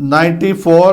94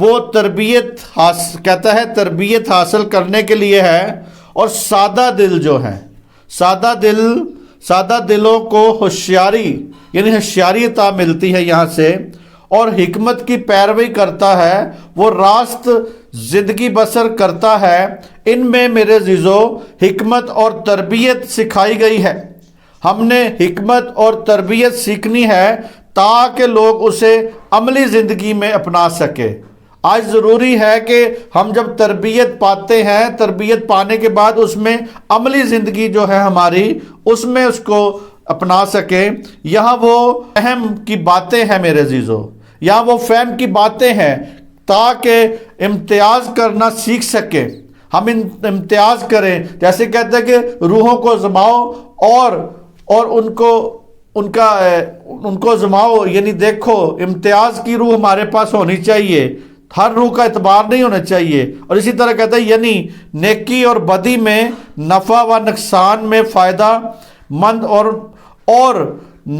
وہ کہتا ہے تربیت حاصل کرنے کے لیے ہے، اور سادہ دل جو ہے، سادہ دلوں کو ہوشیاری یعنی ہوشیاری عطا ملتی ہے یہاں سے، اور حکمت کی پیروی کرتا ہے، وہ راست زندگی بسر کرتا ہے۔ ان میں میرے عزیزو حکمت اور تربیت سکھائی گئی ہے۔ ہم نے حکمت اور تربیت سیکھنی ہے تاکہ لوگ اسے عملی زندگی میں اپنا سکے۔ آج ضروری ہے کہ ہم جب تربیت پاتے ہیں، تربیت پانے کے بعد اس میں عملی زندگی جو ہے ہماری، اس میں اس کو اپنا سکیں۔ یہاں وہ فہم کی باتیں ہیں میرے عزیزو، یہاں وہ فہم کی باتیں ہیں تاکہ امتیاز کرنا سیکھ سکیں، ہم امتیاز کریں۔ جیسے کہتے ہیں کہ روحوں کو زماؤ اور ان کو زماؤ، یعنی دیکھو امتیاز کی روح ہمارے پاس ہونی چاہیے، ہر روح کا اعتبار نہیں ہونا چاہیے۔ اور اسی طرح کہتا ہے یعنی نیکی اور بدی میں، نفع و نقصان میں، فائدہ مند اور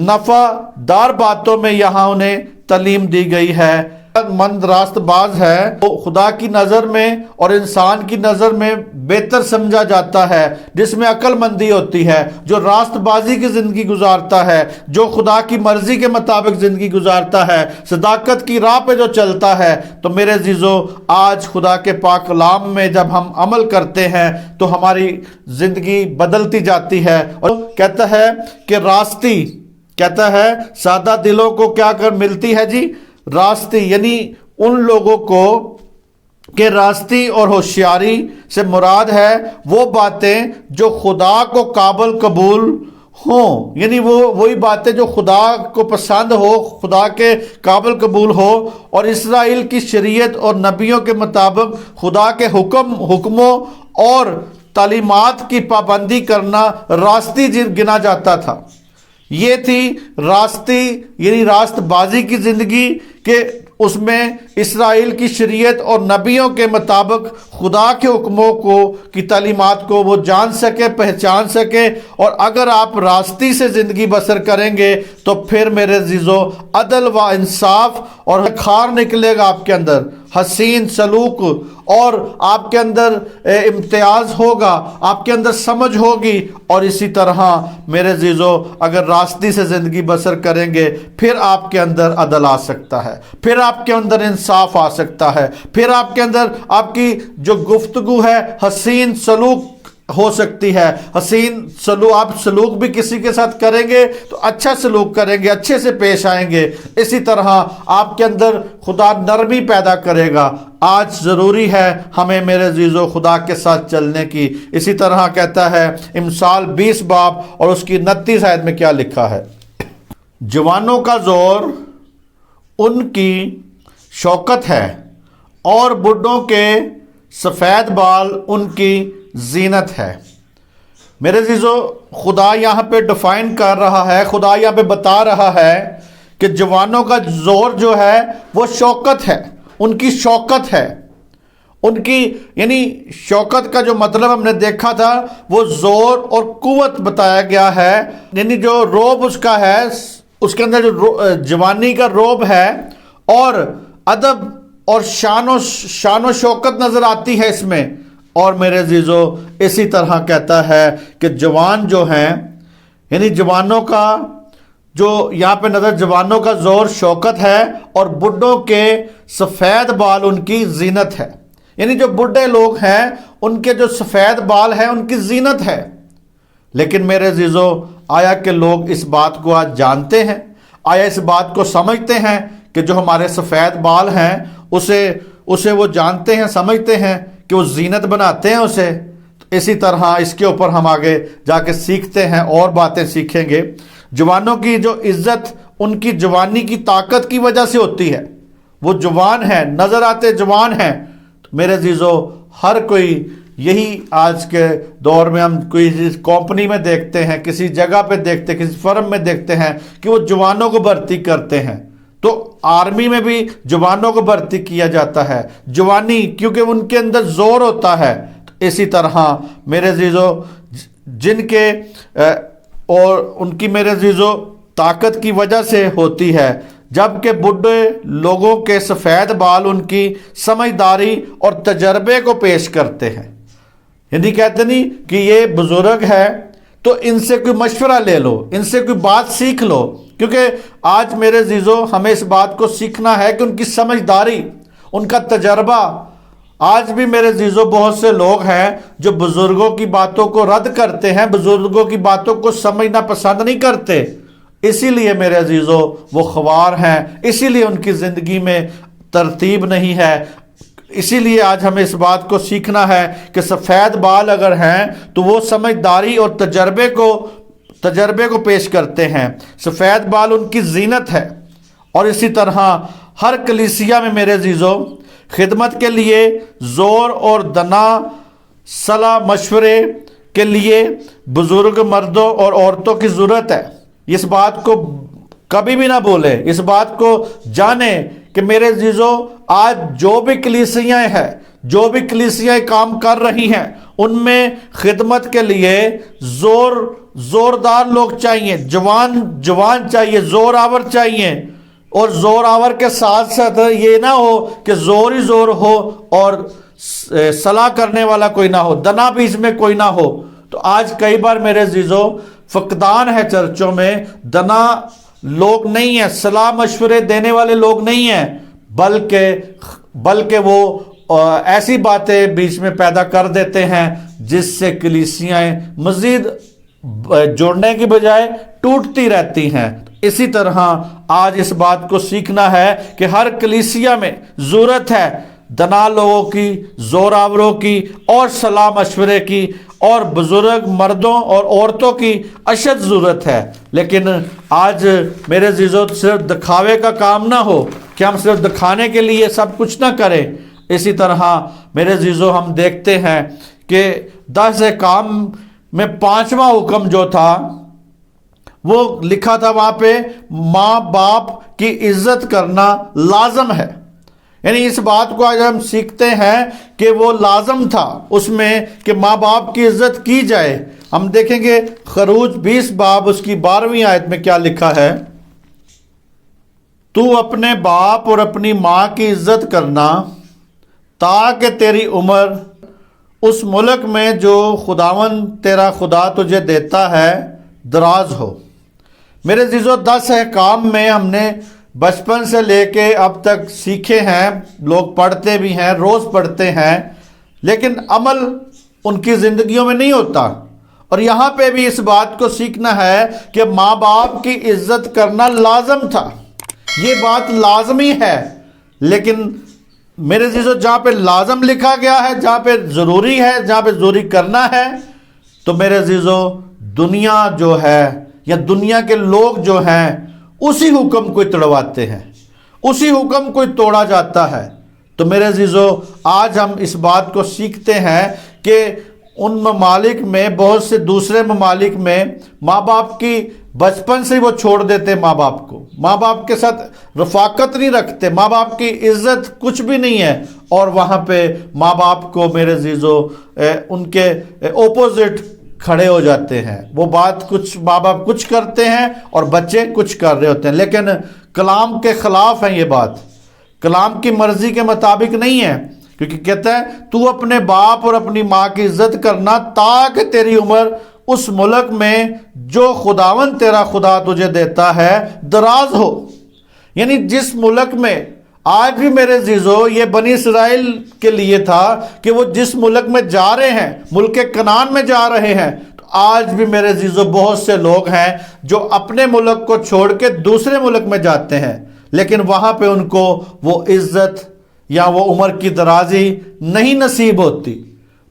نفع دار باتوں میں یہاں انہیں تعلیم دی گئی ہے۔ مند راست باز ہے، وہ خدا کی نظر میں اور انسان کی نظر میں بہتر سمجھا جاتا ہے، جس میں عقل مندی ہوتی ہے، جو راست بازی کی زندگی گزارتا ہے، جو خدا کی مرضی کے مطابق زندگی گزارتا ہے، صداقت کی راہ پہ جو چلتا ہے۔ تو میرے عزیزو آج خدا کے پاک کلام میں جب ہم عمل کرتے ہیں تو ہماری زندگی بدلتی جاتی ہے۔ اور کہتا ہے کہ راستی، کہتا ہے سادہ دلوں کو کیا کر ملتی ہے جی؟ راستی، یعنی ان لوگوں کو کہ راستی اور ہوشیاری سے مراد ہے وہ باتیں جو خدا کو قابل قبول ہوں، یعنی وہی باتیں جو خدا کو پسند ہو، خدا کے قابل قبول ہو، اور اسرائیل کی شریعت اور نبیوں کے مطابق خدا کے حکموں اور تعلیمات کی پابندی کرنا راستی گنا جاتا تھا۔ یہ تھی راستی یعنی راست بازی کی زندگی، کہ اس میں اسرائیل کی شریعت اور نبیوں کے مطابق خدا کے حکموں کی تعلیمات کو وہ جان سکے، پہچان سکے۔ اور اگر آپ راستی سے زندگی بسر کریں گے تو پھر میرے عزیزو عدل و انصاف اور خار نکلے گا آپ کے اندر، حسین سلوک، اور آپ کے اندر امتیاز ہوگا، آپ کے اندر سمجھ ہوگی۔ اور اسی طرح میرے عزیزو اگر راستی سے زندگی بسر کریں گے پھر آپ کے اندر عدل آ سکتا ہے، پھر آپ کے اندر انصاف آ سکتا ہے، پھر آپ کے اندر آپ کی جو گفتگو ہے حسین سلوک ہو سکتی ہے۔ حسین سلوک، آپ سلوک بھی کسی کے ساتھ کریں گے تو اچھا سلوک کریں گے، اچھے سے پیش آئیں گے۔ اسی طرح آپ کے اندر خدا نرمی پیدا کرے گا۔ آج ضروری ہے ہمیں میرے عزیزو خدا کے ساتھ چلنے کی۔ اسی طرح کہتا ہے امثال 20 باب اور اس کی 29 آیت میں کیا لکھا ہے؟ جوانوں کا زور ان کی شوکت ہے، اور بڈھوں کے سفید بال ان کی زینت ہے۔ میرے عزیزو خدا یہاں پہ ڈیفائن کر رہا ہے، خدا یہاں پہ بتا رہا ہے کہ جوانوں کا زور جو ہے وہ شوکت ہے، ان کی شوکت ہے، ان کی یعنی شوکت کا جو مطلب ہم نے دیکھا تھا وہ زور اور قوت بتایا گیا ہے، یعنی جو روب اس کا ہے، اس کے اندر جو جوانی کا روب ہے، اور ادب اور شان و شوکت نظر آتی ہے اس میں۔ اور میرے عزیزو اسی طرح کہتا ہے کہ جوان جو ہیں، یعنی جوانوں کا جو یہاں پہ نظر، جوانوں کا زور شوکت ہے، اور بڈھوں کے سفید بال ان کی زینت ہے، یعنی جو بڈھے لوگ ہیں ان کے جو سفید بال ہیں ان کی زینت ہے۔ لیکن میرے عزیزو آیا کہ لوگ اس بات کو آج جانتے ہیں؟ آیا اس بات کو سمجھتے ہیں کہ جو ہمارے سفید بال ہیں اسے وہ جانتے ہیں، سمجھتے ہیں کہ وہ زینت بناتے ہیں اسے؟ اسی طرح اس کے اوپر ہم آگے جا کے سیکھتے ہیں، اور باتیں سیکھیں گے۔ جوانوں کی جو عزت ان کی جوانی کی طاقت کی وجہ سے ہوتی ہے، وہ جوان ہیں، نظر آتے جوان ہیں۔ میرے عزیزو ہر کوئی یہی آج کے دور میں ہم کوئی کمپنی میں دیکھتے ہیں، کسی جگہ پہ دیکھتے ہیں، کسی فرم میں دیکھتے ہیں کہ وہ جوانوں کو بھرتی کرتے ہیں۔ تو آرمی میں بھی جوانوں کو بھرتی کیا جاتا ہے، جوانی، کیونکہ ان کے اندر زور ہوتا ہے۔ اسی طرح میرے عزیزو جن کے اور ان کی میرے عزیزو طاقت کی وجہ سے ہوتی ہے، جبکہ بوڑھے لوگوں کے سفید بال ان کی سمجھداری اور تجربے کو پیش کرتے ہیں۔ یعنی کہتے نہیں کہ یہ بزرگ ہے تو ان سے کوئی مشورہ لے لو، ان سے کوئی بات سیکھ لو، کیونکہ آج میرے عزیزو ہمیں اس بات کو سیکھنا ہے کہ ان کی سمجھداری، ان کا تجربہ۔ آج بھی میرے عزیزو بہت سے لوگ ہیں جو بزرگوں کی باتوں کو رد کرتے ہیں، بزرگوں کی باتوں کو سمجھنا پسند نہیں کرتے، اسی لیے میرے عزیزو وہ خوار ہیں، اسی لیے ان کی زندگی میں ترتیب نہیں ہے۔ اسی لیے آج ہمیں اس بات کو سیکھنا ہے کہ سفید بال اگر ہیں تو وہ سمجھداری اور تجربے کو پیش کرتے ہیں۔ سفید بال ان کی زینت ہے۔ اور اسی طرح ہر کلیسیا میں میرے عزیزو خدمت کے لیے زور اور دنا صلاح مشورے کے لیے بزرگ مردوں اور عورتوں کی ضرورت ہے۔ اس بات کو کبھی بھی نہ بھولے، اس بات کو جانے کہ میرے عزیزو آج جو بھی کلیسیاں ہیں، جو بھی کلیسیاں کام کر رہی ہیں، ان میں خدمت کے لیے زوردار لوگ چاہیے، جوان چاہیے، زور آور چاہیے۔ اور زور آور کے ساتھ ساتھ یہ نہ ہو کہ زور ہی زور ہو اور صلاح کرنے والا کوئی نہ ہو، دنا بیچ میں کوئی نہ ہو۔ تو آج کئی بار میرے عزیزو فقدان ہے چرچوں میں، دنا لوگ نہیں ہیں، صلاح مشورے دینے والے لوگ نہیں ہیں، بلکہ وہ ایسی باتیں بیچ میں پیدا کر دیتے ہیں جس سے کلیسیاں مزید جوڑنے کی بجائے ٹوٹتی رہتی ہیں۔ اسی طرح آج اس بات کو سیکھنا ہے کہ ہر کلیسیا میں ضرورت ہے دنا لوگوں کی، زور آوروں کی اور صلاح مشورے کی، اور بزرگ مردوں اور عورتوں کی اشد ضرورت ہے۔ لیکن آج میرے عزیزو صرف دکھاوے کا کام نہ ہو کہ ہم صرف دکھانے کے لیے سب کچھ نہ کریں۔ اسی طرح میرے عزیزو ہم دیکھتے ہیں کہ 10 احکام میں 5واں حکم جو تھا وہ لکھا تھا وہاں پہ ماں باپ کی عزت کرنا لازم ہے۔ یعنی اس بات کو آج ہم سیکھتے ہیں کہ وہ لازم تھا اس میں کہ ماں باپ کی عزت کی جائے۔ ہم دیکھیں گے خروج 20 باب اس کی 12ویں آیت میں کیا لکھا ہے، تو اپنے باپ اور اپنی ماں کی عزت کرنا تاکہ تیری عمر اس ملک میں جو خداوند تیرا خدا تجھے دیتا ہے دراز ہو۔ میرے عزیزو 10 احکام میں ہم نے بچپن سے لے کے اب تک سیکھے ہیں، لوگ پڑھتے بھی ہیں، روز پڑھتے ہیں، لیکن عمل ان کی زندگیوں میں نہیں ہوتا۔ اور یہاں پہ بھی اس بات کو سیکھنا ہے کہ ماں باپ کی عزت کرنا لازم تھا، یہ بات لازمی ہے۔ لیکن میرے عزیزو جہاں پہ لازم لکھا گیا ہے، جہاں پہ ضروری ہے، جہاں پہ ضروری کرنا ہے، تو میرے عزیزو دنیا جو ہے یا دنیا کے لوگ جو ہیں اسی حکم کو توڑواتے ہیں، اسی حکم کو توڑا جاتا ہے۔ تو میرے عزیزو آج ہم اس بات کو سیکھتے ہیں کہ ان ممالک میں، بہت سے دوسرے ممالک میں ماں باپ کی بچپن سے وہ چھوڑ دیتے، ماں باپ کو، ماں باپ کے ساتھ رفاقت نہیں رکھتے، ماں باپ کی عزت کچھ بھی نہیں ہے، اور وہاں پہ ماں باپ کو میرے عزیزو ان کے اپوزٹ کھڑے ہو جاتے ہیں۔ وہ بات کچھ ماں باپ کچھ کرتے ہیں اور بچے کچھ کر رہے ہوتے ہیں، لیکن کلام کے خلاف ہے یہ بات، کلام کی مرضی کے مطابق نہیں ہے، کیونکہ کہتا ہے تو اپنے باپ اور اپنی ماں کی عزت کرنا تاکہ تیری عمر اس ملک میں جو خداوند تیرا خدا تجھے دیتا ہے دراز ہو۔ یعنی جس ملک میں آج بھی میرے عزیزو یہ بنی اسرائیل کے لیے تھا کہ وہ جس ملک میں جا رہے ہیں، ملک کنعان میں جا رہے ہیں، تو آج بھی میرے عزیزو بہت سے لوگ ہیں جو اپنے ملک کو چھوڑ کے دوسرے ملک میں جاتے ہیں، لیکن وہاں پہ ان کو وہ عزت یا وہ عمر کی درازی نہیں نصیب ہوتی،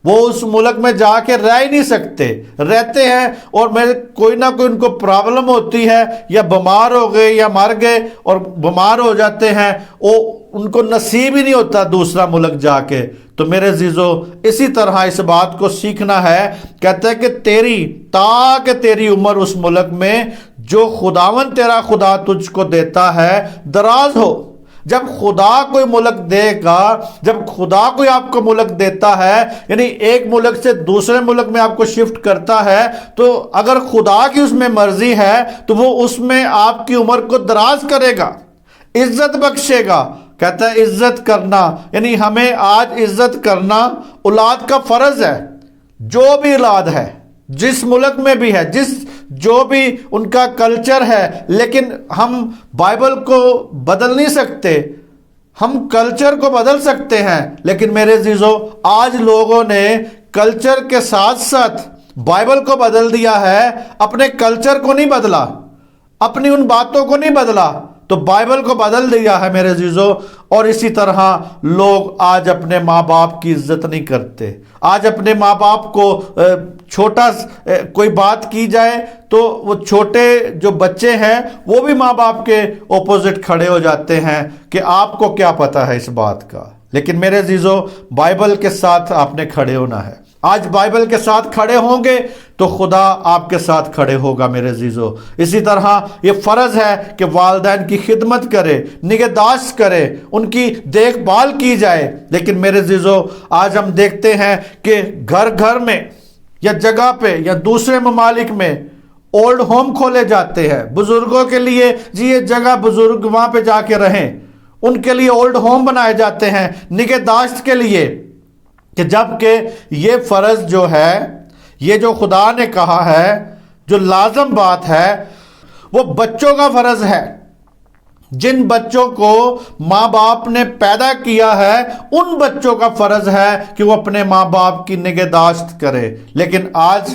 وہ اس ملک میں جا کے رہ ہی نہیں سکتے، رہتے ہیں اور کوئی نہ کوئی ان کو پرابلم ہوتی ہے، یا بیمار ہو گئے یا مر گئے اور بیمار ہو جاتے ہیں، وہ ان کو نصیب ہی نہیں ہوتا دوسرا ملک جا کے۔ تو میرے عزیزو اسی طرح اس بات کو سیکھنا ہے، کہتا ہے کہ تاکہ تیری عمر اس ملک میں جو خداوند تیرا خدا تجھ کو دیتا ہے دراز ہو۔ جب خدا کوئی ملک دے گا، جب خدا کوئی آپ کو ملک دیتا ہے، یعنی ایک ملک سے دوسرے ملک میں آپ کو شفٹ کرتا ہے، تو اگر خدا کی اس میں مرضی ہے تو وہ اس میں آپ کی عمر کو دراز کرے گا۔ عزت بخشے گا. کہتا ہے عزت کرنا، یعنی ہمیں آج عزت کرنا اولاد کا فرض ہے. جو بھی اولاد ہے، جس ملک میں بھی ہے، جو بھی ان کا کلچر ہے، لیکن ہم بائبل کو بدل نہیں سکتے. ہم کلچر کو بدل سکتے ہیں، لیکن میرے عزیزو آج لوگوں نے کلچر کے ساتھ ساتھ بائبل کو بدل دیا ہے، اپنے کلچر کو نہیں بدلا، اپنی ان باتوں کو نہیں بدلا، تو بائبل کو بدل دیا ہے میرے عزیزو. اور اسی طرح لوگ آج اپنے ماں باپ کی عزت نہیں کرتے. آج اپنے ماں باپ کو چھوٹا کوئی بات کی جائے تو وہ چھوٹے جو بچے ہیں وہ بھی ماں باپ کے اپوزٹ کھڑے ہو جاتے ہیں کہ آپ کو کیا پتا ہے اس بات کا. لیکن میرے عزیزو بائبل کے ساتھ آپ نے کھڑے ہونا ہے. آج بائبل کے ساتھ کھڑے ہوں گے تو خدا آپ کے ساتھ کھڑے ہوگا میرے عزیزو. اسی طرح یہ فرض ہے کہ والدین کی خدمت کرے، نگہداشت کرے، ان کی دیکھ بھال کی جائے. لیکن میرے عزیزو آج ہم دیکھتے ہیں کہ گھر گھر میں یا جگہ پہ یا دوسرے ممالک میں اولڈ ہوم کھولے جاتے ہیں بزرگوں کے لیے. جی یہ جگہ بزرگ وہاں پہ جا کے رہیں، ان کے لیے اولڈ ہوم بنائے جاتے ہیں نگہداشت کے لیے. کہ جبکہ یہ فرض جو ہے، یہ جو خدا نے کہا ہے، جو لازم بات ہے، وہ بچوں کا فرض ہے. جن بچوں کو ماں باپ نے پیدا کیا ہے ان بچوں کا فرض ہے کہ وہ اپنے ماں باپ کی نگہداشت کرے. لیکن آج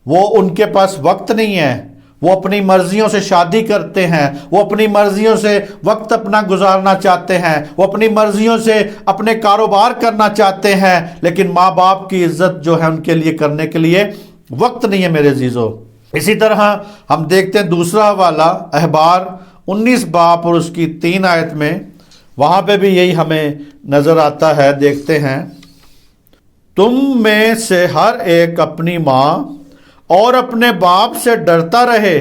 وہ ان کے پاس وقت نہیں ہے. وہ اپنی مرضیوں سے شادی کرتے ہیں، وہ اپنی مرضیوں سے وقت اپنا گزارنا چاہتے ہیں، وہ اپنی مرضیوں سے اپنے کاروبار کرنا چاہتے ہیں، لیکن ماں باپ کی عزت جو ہے ان کے لیے کرنے کے لیے وقت نہیں ہے میرے عزیزو. اسی طرح ہم دیکھتے ہیں دوسرا حوالہ احبار 19 باب اور اس کی 3 آیت میں، وہاں پہ بھی یہی ہمیں نظر آتا ہے. دیکھتے ہیں، تم میں سے ہر ایک اپنی ماں اور اپنے باپ سے ڈرتا رہے،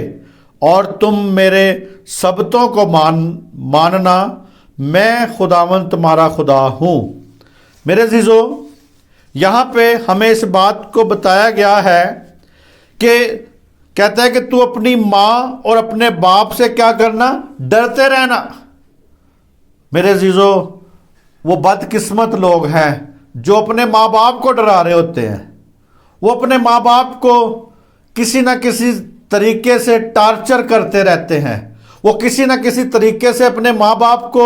اور تم میرے سبتوں کو ماننا، میں خداوند تمہارا خدا ہوں. میرے عزیزو یہاں پہ ہمیں اس بات کو بتایا گیا ہے کہ کہتا ہے کہ تو اپنی ماں اور اپنے باپ سے کیا کرنا؟ ڈرتے رہنا. میرے عزیزو وہ بدقسمت لوگ ہیں جو اپنے ماں باپ کو ڈرا رہے ہوتے ہیں. وہ اپنے ماں باپ کو کسی نہ کسی طریقے سے ٹارچر کرتے رہتے ہیں. وہ کسی نہ کسی طریقے سے اپنے ماں باپ کو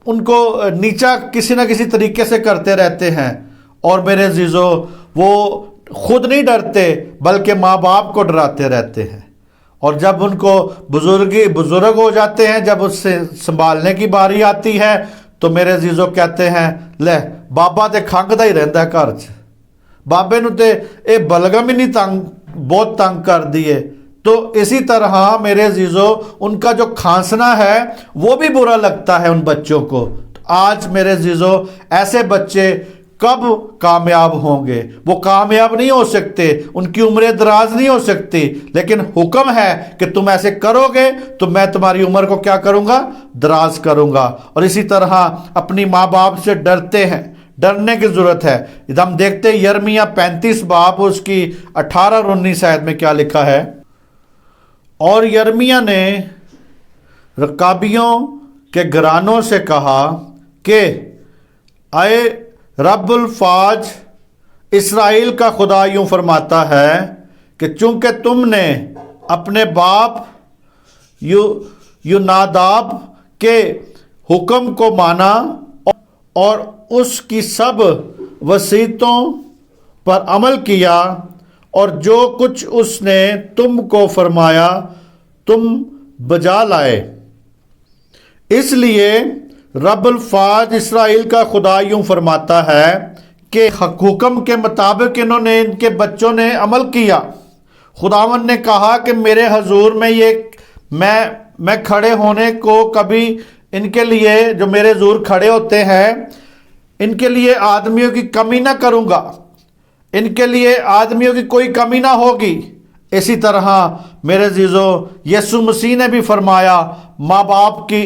ان کو نیچا کسی نہ کسی طریقے سے کرتے رہتے ہیں. اور میرے عزیزو وہ خود نہیں ڈرتے بلکہ ماں باپ کو ڈراتے رہتے ہیں. اور جب ان کو بزرگ ہو جاتے ہیں، جب اس سے سنبھالنے کی باری آتی ہے تو میرے عزیزو کہتے ہیں لے بابا تے کھنگدا ہی رہندا ہے گھر 'چ، بابے نو تے اے بلغم ہی نہیں بہت تنگ کر دیے. تو اسی طرح میرے عزیزو ان کا جو کھانسنا ہے وہ بھی برا لگتا ہے ان بچوں کو. آج میرے عزیزو ایسے بچے کب کامیاب ہوں گے؟ وہ کامیاب نہیں ہو سکتے، ان کی عمریں دراز نہیں ہو سکتی. لیکن حکم ہے کہ تم ایسے کرو گے تو میں تمہاری عمر کو کیا کروں گا؟ دراز کروں گا. اور اسی طرح اپنی ماں باپ سے ڈرتے ہیں، ڈرنے کی ضرورت ہے. ہم دیکھتے ہیں یرمیہ 35 باب اس کی 18 اور 19 آیت میں کیا لکھا ہے. اور یرمیہ نے رکابیوں کے گھرانوں سے کہا کہ اے رب الفاج اسرائیل کا خدا یوں فرماتا ہے کہ چونکہ تم نے اپنے باپ یوناداب کے حکم کو مانا اور اس کی سب وصیتوں پر عمل کیا، اور جو کچھ اس نے تم کو فرمایا تم بجا لائے، اس لیے رب الفاظ اسرائیل کا خدا یوں فرماتا ہے کہ حکم کے مطابق انہوں نے، ان کے بچوں نے عمل کیا. خداوند نے کہا کہ میرے حضور میں میں کھڑے ہونے کو کبھی ان کے لیے جو میرے حضور کھڑے ہوتے ہیں ان کے لیے آدمیوں کی کمی نہ کروں گا، ان کے لیے آدمیوں کی کوئی کمی نہ ہوگی. اسی طرح میرے عزیزو یسوع مسیح نے بھی فرمایا ماں باپ کی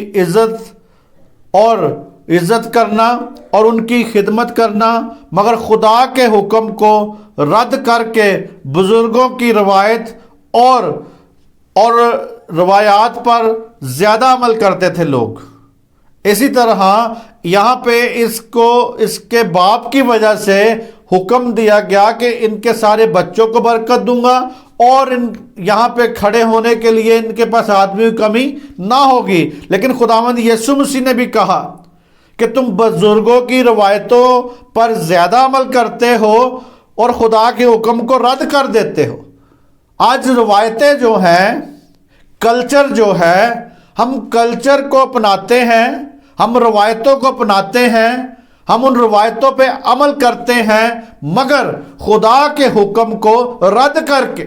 عزت کرنا اور ان کی خدمت کرنا، مگر خدا کے حکم کو رد کر کے بزرگوں کی روایت اور روایات پر زیادہ عمل کرتے تھے لوگ۔ اسی طرح یہاں پہ اس کے باپ کی وجہ سے حکم دیا گیا کہ ان کے سارے بچوں کو برکت دوں گا، اور یہاں پہ کھڑے ہونے کے لیے ان کے پاس آدمی کی کمی نہ ہوگی۔ لیکن خداوند یسوع مسیح نے بھی کہا کہ تم بزرگوں کی روایتوں پر زیادہ عمل کرتے ہو اور خدا کے حکم کو رد کر دیتے ہو۔ آج روایتیں جو ہیں، کلچر جو ہے، ہم کلچر کو اپناتے ہیں، ہم روایتوں کو اپناتے ہیں، ہم ان روایتوں پہ عمل کرتے ہیں، مگر خدا کے حکم کو رد کر کے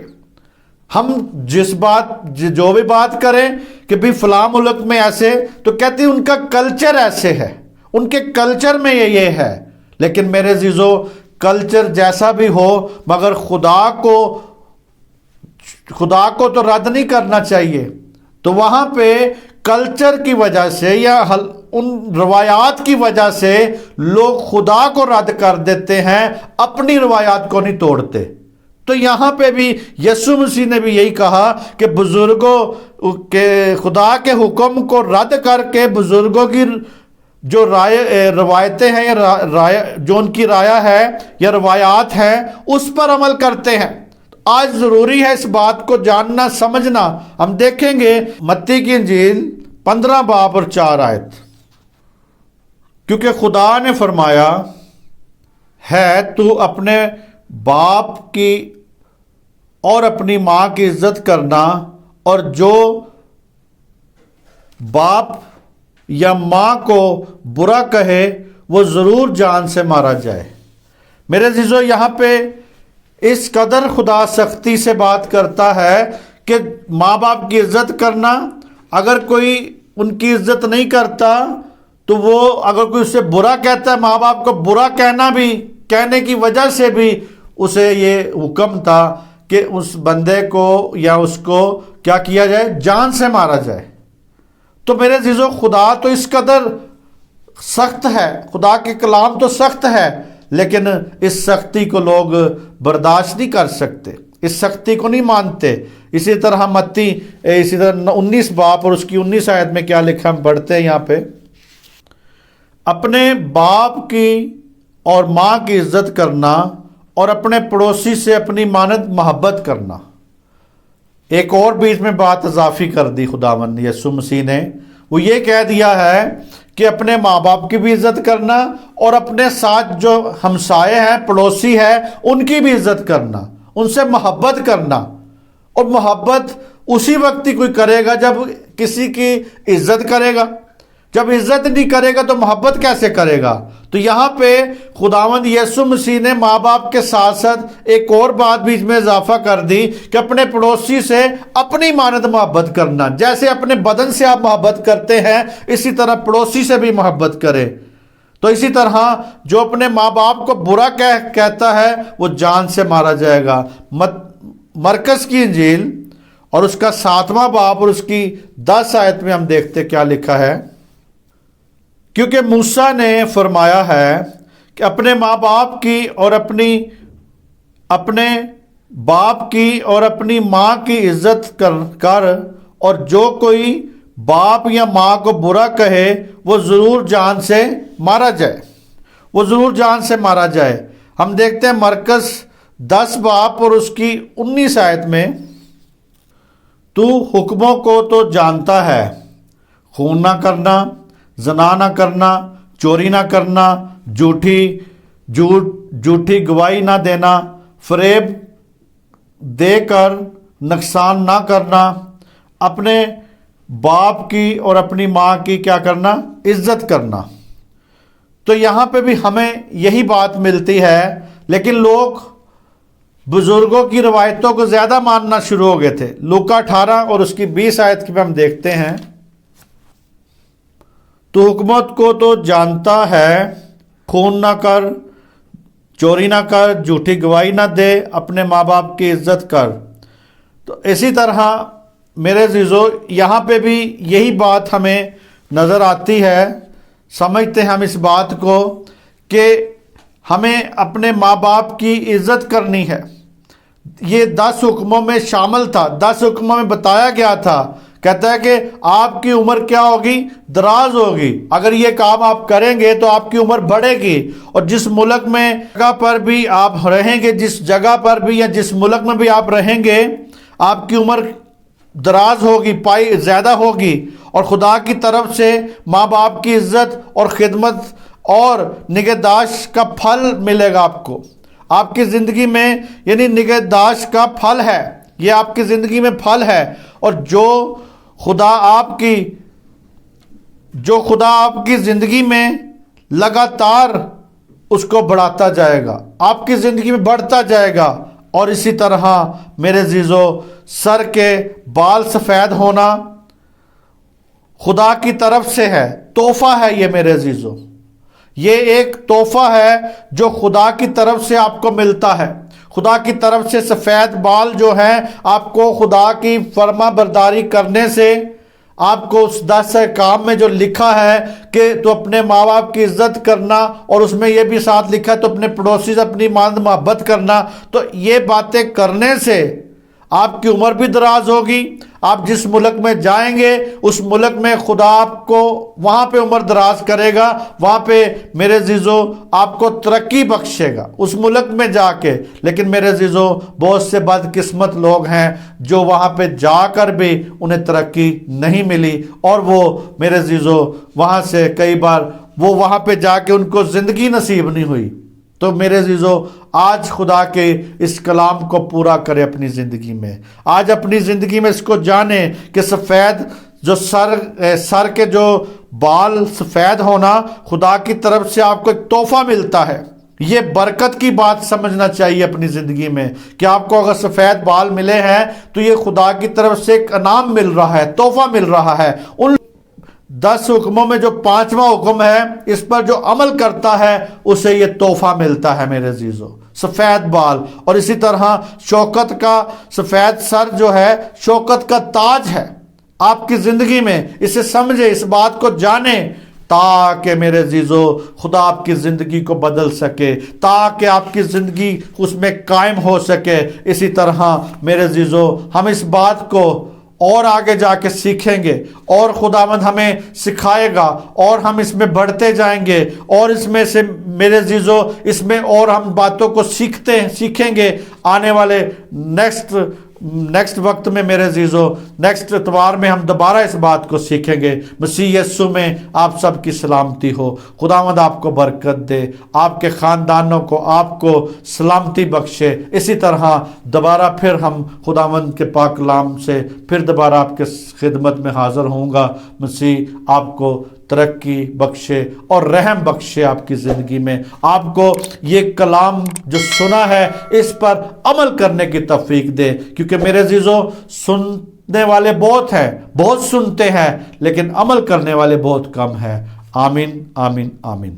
ہم جو بھی بات کریں کہ بھی فلاں ملک میں ایسے، تو کہتے ہیں ان کا کلچر ایسے ہے، ان کے کلچر میں یہ ہے۔ لیکن میرے عزیزو، کلچر جیسا بھی ہو، مگر خدا کو تو رد نہیں کرنا چاہیے۔ تو وہاں پہ کلچر کی وجہ سے یا ان روایات کی وجہ سے لوگ خدا کو رد کر دیتے ہیں، اپنی روایات کو نہیں توڑتے۔ تو یہاں پہ بھی یسوع مسیح نے بھی یہی کہا کہ بزرگوں کے خدا کے حکم کو رد کر کے بزرگوں کی جو روایتیں ہیں یا جو ان کی رائے ہے یا روایات ہیں، اس پر عمل کرتے ہیں۔ آج ضروری ہے اس بات کو جاننا، سمجھنا۔ ہم دیکھیں گے متی کی انجیل 15 باب اور 4 آیت، کیونکہ خدا نے فرمایا ہے تو اپنے باپ کی اور اپنی ماں کی عزت کرنا، اور جو باپ یا ماں کو برا کہے وہ ضرور جان سے مارا جائے۔ میرے عزیزو، یہاں پہ اس قدر خدا سختی سے بات کرتا ہے کہ ماں باپ کی عزت کرنا، اگر کوئی ان کی عزت نہیں کرتا تو وہ اگر کوئی اس سے برا کہتا ہے، ماں باپ کو برا کہنے کی وجہ سے بھی اسے یہ حکم تھا کہ اس بندے کو یا اس کو کیا کیا جائے؟ جان سے مارا جائے۔ تو میرے عزیزو، خدا تو اس قدر سخت ہے، خدا کے کلام تو سخت ہے، لیکن اس سختی کو لوگ برداشت نہیں کر سکتے، اس سختی کو نہیں مانتے۔ اسی طرح متی 19 باب اور اس کی 19 آیت میں کیا لکھا، ہم پڑھتے ہیں یہاں پہ، اپنے باپ کی اور ماں کی عزت کرنا اور اپنے پڑوسی سے اپنی مانند محبت کرنا۔ ایک اور بیچ میں بات اضافی کر دی خداوند یسوع مسیح نے، وہ یہ کہہ دیا ہے کہ اپنے ماں باپ کی بھی عزت کرنا اور اپنے ساتھ جو ہمسائے ہیں، پڑوسی ہیں، ان کی بھی عزت کرنا، ان سے محبت کرنا۔ اور محبت اسی وقت ہی کوئی کرے گا جب کسی کی عزت کرے گا۔ جب عزت نہیں کرے گا تو محبت کیسے کرے گا؟ تو یہاں پہ خداوند یسوع مسیح نے ماں باپ کے ساتھ ساتھ ایک اور بات بیچ میں اضافہ کر دی کہ اپنے پڑوسی سے اپنی مانند محبت کرنا۔ جیسے اپنے بدن سے آپ محبت کرتے ہیں، اسی طرح پڑوسی سے بھی محبت کرے۔ تو اسی طرح جو اپنے ماں باپ کو برا کہتا ہے وہ جان سے مارا جائے گا۔ مرکز کی انجیل اور اس کا 7واں باب اور اس کی 10 آیت میں ہم دیکھتے کیا لکھا ہے، کیونکہ موسیٰ نے فرمایا ہے کہ اپنے ماں باپ کی اور اپنے باپ کی اور اپنی ماں کی عزت کر اور جو کوئی باپ یا ماں کو برا کہے وہ ضرور جان سے مارا جائے، وہ ضرور جان سے مارا جائے۔ ہم دیکھتے ہیں مرکز 10 باب اور اس کی 19 آیت میں، تو حکموں کو تو جانتا ہے، خون نہ کرنا، زنا نہ کرنا، چوری نہ کرنا، جھوٹی گواہی نہ دینا، فریب دے کر نقصان نہ کرنا، اپنے باپ کی اور اپنی ماں کی کیا کرنا؟ عزت کرنا۔ تو یہاں پہ بھی ہمیں یہی بات ملتی ہے، لیکن لوگ بزرگوں کی روایتوں کو زیادہ ماننا شروع ہو گئے تھے۔ لوکا 18 اور اس کی 20 آیت کی ہم دیکھتے ہیں، تو حکمت کو تو جانتا ہے، خون نہ کر، چوری نہ کر، جھوٹی گواہی نہ دے، اپنے ماں باپ کی عزت کر۔ تو اسی طرح میرے عزیزو، یہاں پہ بھی یہی بات ہمیں نظر آتی ہے، سمجھتے ہیں ہم اس بات کو کہ ہمیں اپنے ماں باپ کی عزت کرنی ہے۔ یہ 10 حکموں میں شامل تھا، 10 حکموں میں بتایا گیا تھا کہتا ہے کہ آپ کی عمر کیا ہوگی؟ دراز ہوگی۔ اگر یہ کام آپ کریں گے تو آپ کی عمر بڑھے گی، اور جس ملک میں جگہ پر بھی آپ رہیں گے، جس جگہ پر بھی یا جس ملک میں بھی آپ رہیں گے، آپ کی عمر دراز ہوگی، پائی زیادہ ہوگی، اور خدا کی طرف سے ماں باپ کی عزت اور خدمت اور نگہداشت کا پھل ملے گا آپ کو، آپ کی زندگی میں، یعنی نگہداشت کا پھل ہے، یہ آپ کی زندگی میں پھل ہے۔ اور جو خدا آپ کی زندگی میں لگاتار اس کو بڑھاتا جائے گا، آپ کی زندگی میں بڑھتا جائے گا۔ اور اسی طرح میرے عزیزو، سر کے بال سفید ہونا خدا کی طرف سے ہے، تحفہ ہے یہ میرے عزیزو، یہ ایک تحفہ ہے جو خدا کی طرف سے آپ کو ملتا ہے۔ خدا کی طرف سے سفید بال جو ہیں آپ کو خدا کی فرما برداری کرنے سے، آپ کو اس 10 کام میں جو لکھا ہے کہ تو اپنے ماں باپ کی عزت کرنا، اور اس میں یہ بھی ساتھ لکھا ہے تو اپنے پڑوسی سے اپنی مانند محبت کرنا، تو یہ باتیں کرنے سے آپ کی عمر بھی دراز ہوگی۔ آپ جس ملک میں جائیں گے اس ملک میں خدا آپ کو وہاں پہ عمر دراز کرے گا، وہاں پہ میرے عزیزو آپ کو ترقی بخشے گا اس ملک میں جا کے۔ لیکن میرے عزیزو، بہت سے بدقسمت لوگ ہیں جو وہاں پہ جا کر بھی انہیں ترقی نہیں ملی، اور وہ میرے عزیزو وہاں سے کئی بار وہ وہاں پہ جا کے ان کو زندگی نصیب نہیں ہوئی۔ تو میرے عزیزو، آج خدا کے اس کلام کو پورا کرے اپنی زندگی میں، آج اپنی زندگی میں اس کو جانے کہ سفید جو سر کے جو بال سفید ہونا خدا کی طرف سے آپ کو ایک تحفہ ملتا ہے۔ یہ برکت کی بات سمجھنا چاہیے اپنی زندگی میں کہ آپ کو اگر سفید بال ملے ہیں تو یہ خدا کی طرف سے ایک انعام مل رہا ہے، تحفہ مل رہا ہے۔ ان 10 حکموں میں جو 5واں حکم ہے، اس پر جو عمل کرتا ہے اسے یہ تحفہ ملتا ہے میرے عزیزو، سفید بال۔ اور اسی طرح شوکت کا سفید سر جو ہے شوکت کا تاج ہے آپ کی زندگی میں۔ اسے سمجھے، اس بات کو جانے، تاکہ میرے عزیزو خدا آپ کی زندگی کو بدل سکے، تاکہ آپ کی زندگی اس میں قائم ہو سکے۔ اسی طرح میرے عزیزو ہم اس بات کو اور آگے جا کے سیکھیں گے، اور خداوند ہمیں سکھائے گا، اور ہم اس میں بڑھتے جائیں گے، اور اس میں سے میرے عزیزو اس میں اور ہم باتوں کو سیکھیں گے آنے والے نیکسٹ وقت میں میرے عزیزو، نیکسٹ اتوار میں ہم دوبارہ اس بات کو سیکھیں گے۔ مسیح یسوع میں آپ سب کی سلامتی ہو۔ خداوند آپ کو برکت دے، آپ کے خاندانوں کو آپ کو سلامتی بخشے۔ اسی طرح دوبارہ پھر ہم خداوند کے پاک کلام سے پھر دوبارہ آپ کے خدمت میں حاضر ہوں گا۔ مسیح آپ کو ترقی بخشے اور رحم بخشے آپ کی زندگی میں، آپ کو یہ کلام جو سنا ہے اس پر عمل کرنے کی توفیق دے، کیونکہ میرے عزیزو سننے والے بہت ہیں، بہت سنتے ہیں، لیکن عمل کرنے والے بہت کم ہیں۔ آمین آمین آمین۔